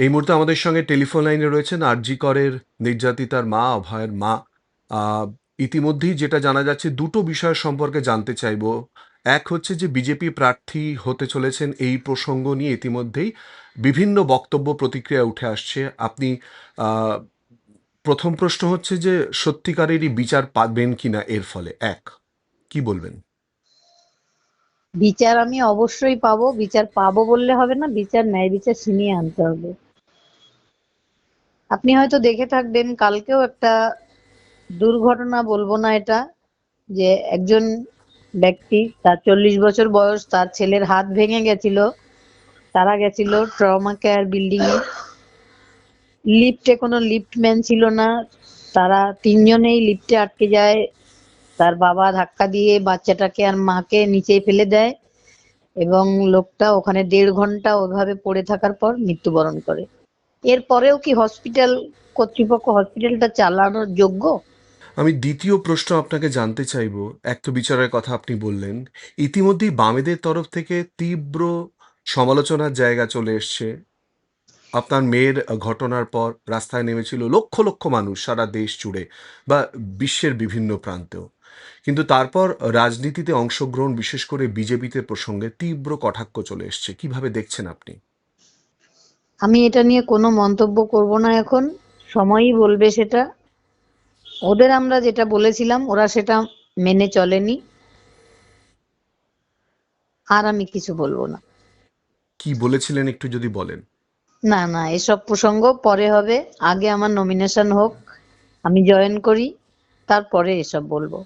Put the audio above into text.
এই মুহূর্তে আমাদের সঙ্গে টেলিফোন লাইনে রয়েছেন আরজি করের নির্যাতিতার মা, অভয়ের মা। আ ইতিমধ্যেই যেটা জানা যাচ্ছে, দুটো বিষয় সম্পর্কে জানতে চাইবো। এক হচ্ছে যে বিজেপি প্রার্থী হতে চলেছেন, এই প্রসঙ্গ নিয়ে ইতিমধ্যেই বিভিন্ন বক্তব্য প্রতিক্রিয়া উঠে আসছে। আপনি আ ১ম প্রশ্ন হচ্ছে যে সত্যিকারেরই বিচার পাবেন কিনা এর ফলে? কি বলবেন? বিচার আমি অবশ্যই পাবো। বিচার পাবো বললে হবে না, বিচার ন্যায় বিচার ছিনিয়ে আনতে হবে। আপনি হয়তো দেখে থাকবেন, কালকেও একটা দুর্ঘটনা, বলবো না এটা, যে একজন ব্যক্তি, তার 40 বছর বয়স, তার ছেলের হাত ভেঙে গেছিল, তারা গেছিল ট্রমা কেয়ার বিল্ডিং এ। লিফটে কোনো লিফটম্যান ছিল না, তারা তিনজনেই লিফটে আটকে যায়। তার বাবা ধাক্কা দিয়ে বাচ্চাটাকে আর মাকে নিচে ফেলে দেয়, এবং লোকটা ওখানে 1.5 ঘন্টা ওইভাবে পড়ে থাকার পর মৃত্যুবরণ করে। এরপরেও কি হসপিটাল কর্তৃপক্ষ হসপিটালটা চালানোর যোগ্য? আমি দ্বিতীয় প্রশ্ন আপনাকে জানতে চাইবো, এক তো বিচারের কথা আপনি বললেন। ইতিমধ্যেই বামেদের তরফ থেকে তীব্র সমালোচনার জায়গা চলে এসছে। আপনার মেয়ের ঘটনার পর রাস্তায় নেমেছিল লক্ষ, লক্ষ মানুষ সারা দেশ জুড়ে বা বিশ্বের বিভিন্ন প্রান্তেও। কিন্তু তারপর রাজনীতিতে অংশগ্রহণ, বিশেষ করে বিজেপিতে প্রসঙ্গে তীব্র কটাক্ষ চলে এসছে। কিভাবে দেখছেন আপনি? আমি এটা নিয়ে কোনো মন্তব্য করব না এখন, সময়ই বলবে সেটা। ওদের আমরা যেটা বলেছিলাম ওরা সেটা মেনে চলেনি, আর আমি কিছু বলবো না। কি বলেছিলেন একটু যদি বলেন? না না, এসব প্রসঙ্গ পরে হবে, আগে আমার নমিনেশন হোক, আমি জয়েন করি, তারপরে এসব বলবো।